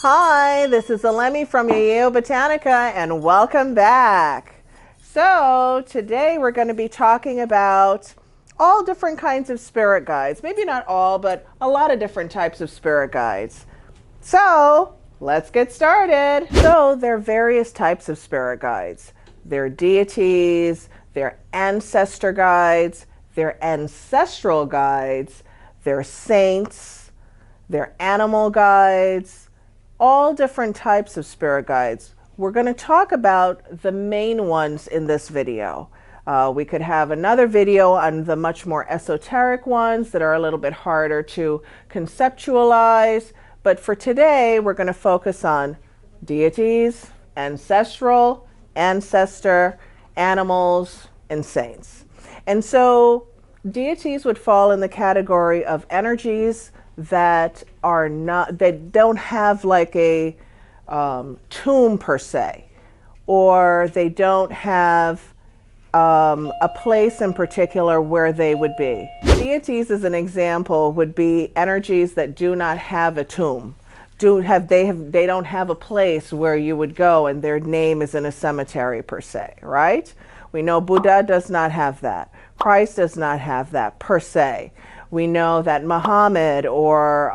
Hi, this is Alemi from Yeyeo Botanica, and welcome back. So today we're going to be talking about all different kinds of spirit guides. Maybe not all, but a lot of different types of spirit guides. So let's get started. So there are various types of spirit guides. There are deities, there are ancestor guides, there are ancestral guides, there are saints, there are animal guides, all different types of spirit guides. We're going to talk about the main ones in this video. We could have another video on the much more esoteric ones that are a little bit harder to conceptualize. But for today, we're going to focus on deities, ancestral, ancestor, animals, and saints. And so deities would fall in the category of energies that are not, that don't have like a tomb per se, or they don't have a place in particular where they would be. Deities, as an example, would be energies that do not have a tomb. They don't have a place where you would go and their name is in a cemetery per se, right? We know Buddha does not have that. Christ does not have that per se. We know that Muhammad or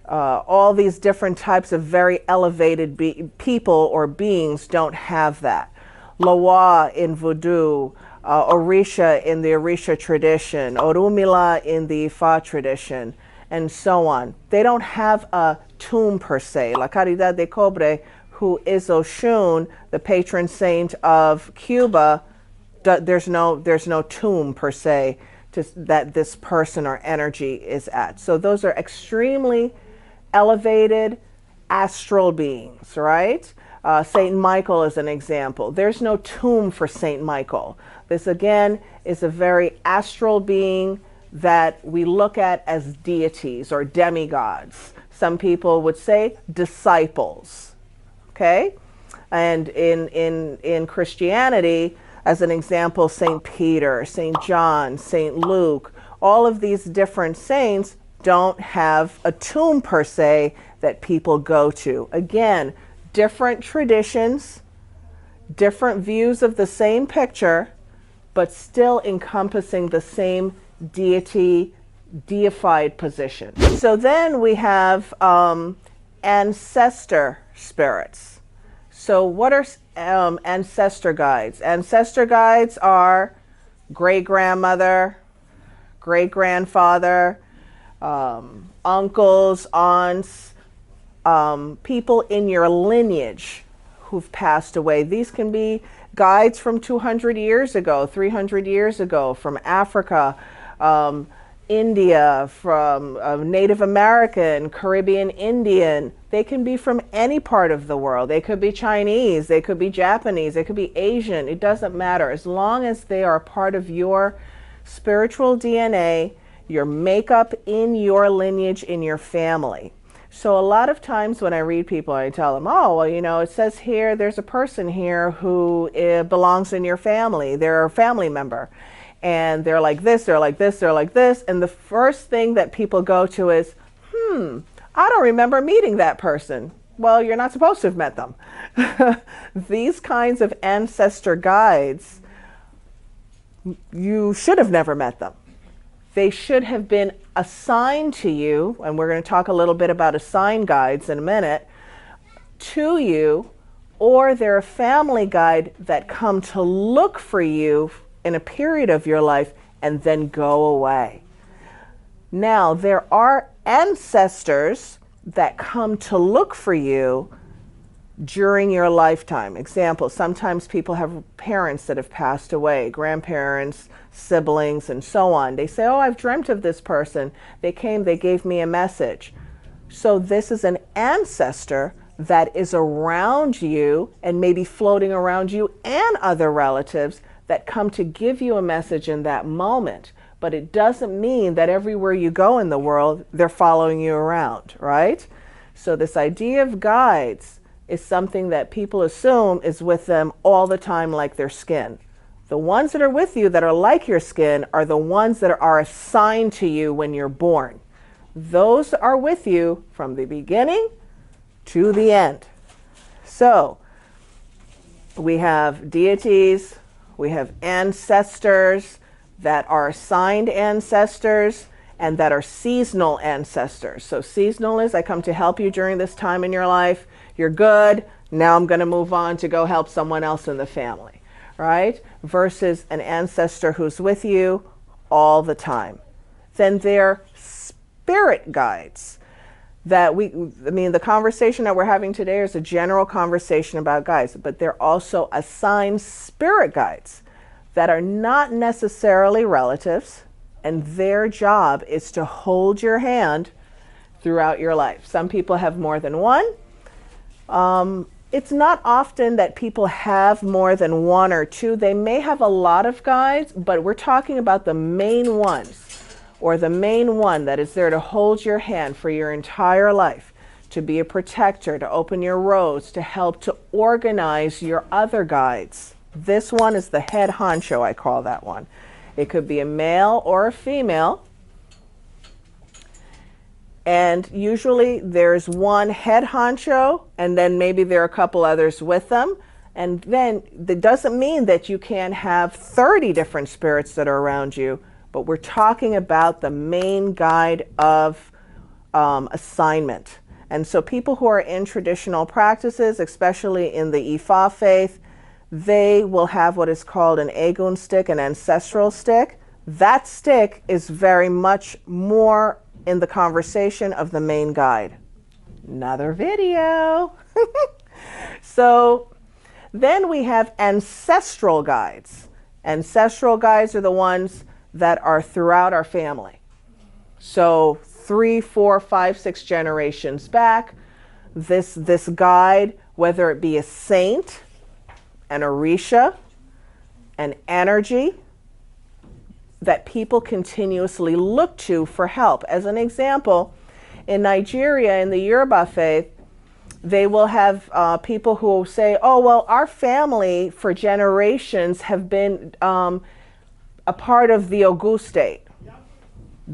all these different types of very elevated people or beings don't have that. Loa in Voodoo, Orisha in the Orisha tradition, Orumila in the Ifa tradition, and so on. They don't have a tomb per se. La Caridad de Cobre, who is Oshun, the patron saint of Cuba, there's no tomb per se that this person or energy is at. So those are extremely elevated astral beings, right? Saint Michael is an example. There's no tomb for Saint Michael. This again is a very astral being that we look at as deities or demigods. Some people would say disciples, okay? And in Christianity, as an example, St. Peter, St. John, St. Luke, all of these different saints don't have a tomb per se that people go to. Again, different traditions, different views of the same picture, but still encompassing the same deified position. So then we have ancestor spirits. So what are ancestor guides? Ancestor guides are great-grandmother, great-grandfather, uncles, aunts, people in your lineage who've passed away. These can be guides from 200 years ago, 300 years ago, from Africa, India, from Native American, Caribbean Indian. They can be from any part of the world. They could be Chinese, they could be Japanese, they could be Asian. It doesn't matter. As long as they are part of your spiritual DNA, your makeup in your lineage, in your family. So a lot of times when I read people, I tell them, oh, well, you know, it says here, there's a person here who belongs in your family. They're a family member. And they're like this, they're like this, they're like this. And the first thing that people go to is, I don't remember meeting that person. Well, you're not supposed to have met them. These kinds of ancestor guides, you should have never met them. They should have been assigned to you, and we're going to talk a little bit about assigned guides in a minute, to you, or they're a family guide that come to look for you in a period of your life and then go away. Now, there are ancestors that come to look for you during your lifetime. Example, sometimes people have parents that have passed away, grandparents, siblings, and so on. They say, oh, I've dreamt of this person. They came, they gave me a message. So this is an ancestor that is around you and maybe floating around you and other relatives that come to give you a message in that moment. But it doesn't mean that everywhere you go in the world, they're following you around, right? So this idea of guides is something that people assume is with them all the time, like their skin. The ones that are with you that are like your skin are the ones that are assigned to you when you're born. Those are with you from the beginning to the end. So we have deities, we have ancestors that are assigned ancestors and that are seasonal ancestors. So seasonal is, I come to help you during this time in your life. You're good. Now I'm going to move on to go help someone else in the family, right? Versus an ancestor who's with you all the time. Then they're spirit guides. The conversation that we're having today is a general conversation about guides, but they're also assigned spirit guides that are not necessarily relatives, and their job is to hold your hand throughout your life. Some people have more than one. It's not often that people have more than one or two. They may have a lot of guides, but we're talking about the main ones, or the main one that is there to hold your hand for your entire life, to be a protector, to open your roads, to help to organize your other guides. This one is the head honcho, I call that one. It could be a male or a female. And usually there's one head honcho, and then maybe there are a couple others with them. And then that doesn't mean that you can't have 30 different spirits that are around you, but we're talking about the main guide of assignment. And so people who are in traditional practices, especially in the Ifa faith, they will have what is called an Egun stick, an ancestral stick. That stick is very much more in the conversation of the main guide. Another video. So then we have ancestral guides. Ancestral guides are the ones that are throughout our family. So 3, 4, 5, 6 generations back, this guide, whether it be a saint, an orisha, an energy that people continuously look to for help. As an example, in Nigeria, in the Yoruba faith, they will have people who will say, oh, well, our family for generations have been a part of the Ogun state,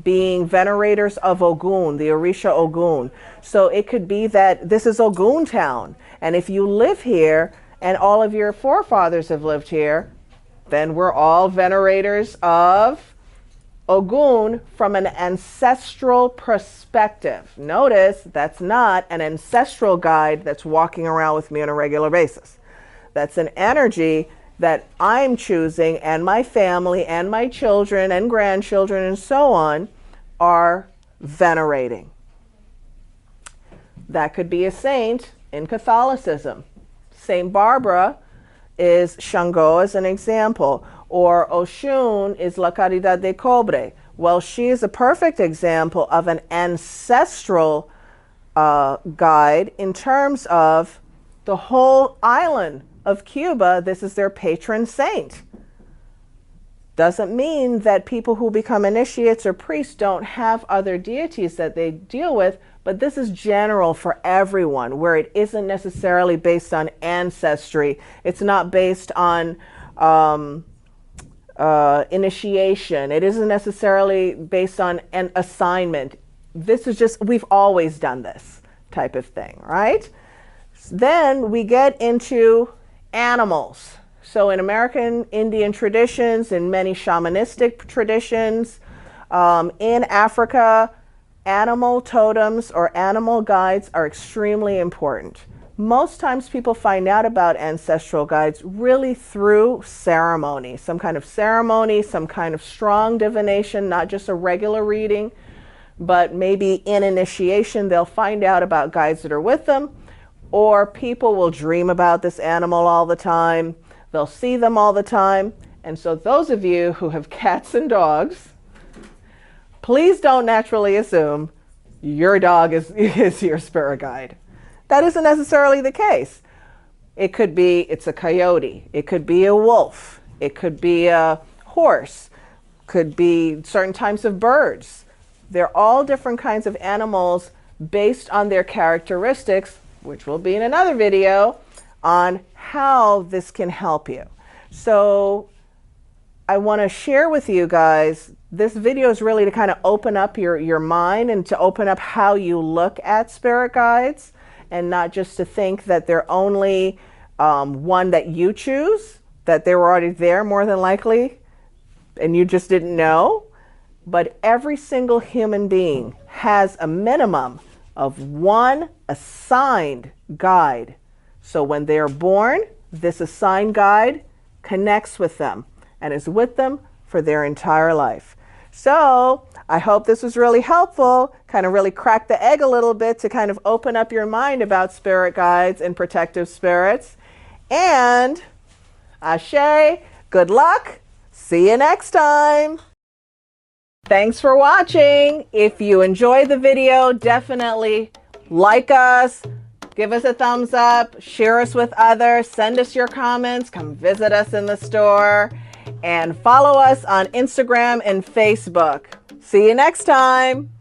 being venerators of Ogun, the Orisha Ogun. So it could be that this is Ogun town, and if you live here and all of your forefathers have lived here, then we're all venerators of Ogun from an ancestral perspective. Notice that's not an ancestral guide that's walking around with me on a regular basis. That's an energy that I'm choosing, and my family and my children and grandchildren and so on are venerating. That could be a saint in Catholicism. Saint Barbara is Shango as an example, or Oshun is La Caridad de Cobre. Well, she is a perfect example of an ancestral guide in terms of the whole island of Cuba. This is their patron saint. Doesn't mean that people who become initiates or priests don't have other deities that they deal with, but this is general for everyone, where it isn't necessarily based on ancestry. It's not based on initiation. It isn't necessarily based on an assignment. This is just, we've always done this type of thing, right? Then we get into animals. So in American Indian traditions, in many shamanistic traditions, in Africa, animal totems or animal guides are extremely important. Most times people find out about ancestral guides really through ceremony, some kind of strong divination, not just a regular reading, but maybe in initiation they'll find out about guides that are with them, or people will dream about this animal all the time. They'll see them all the time. And so those of you who have cats and dogs, please don't naturally assume your dog is your spirit guide. That isn't necessarily the case. It could be, it's a coyote. It could be a wolf. It could be a horse. Could be certain types of birds. They're all different kinds of animals based on their characteristics, which will be in another video, on how this can help you. So I want to share with you guys, this video is really to kind of open up your mind and to open up how you look at spirit guides and not just to think that they're only one that you choose, that they were already there more than likely, and you just didn't know. But every single human being has a minimum of one assigned guide. So when they are born, this assigned guide connects with them and is with them for their entire life. So I hope this was really helpful, kind of really crack the egg a little bit to kind of open up your mind about spirit guides and protective spirits. And Ashe, good luck. See you next time. Thanks for watching. If you enjoyed the video, definitely like us, give us a thumbs up, share us with others, send us your comments, come visit us in the store, and follow us on Instagram and Facebook. See you next time.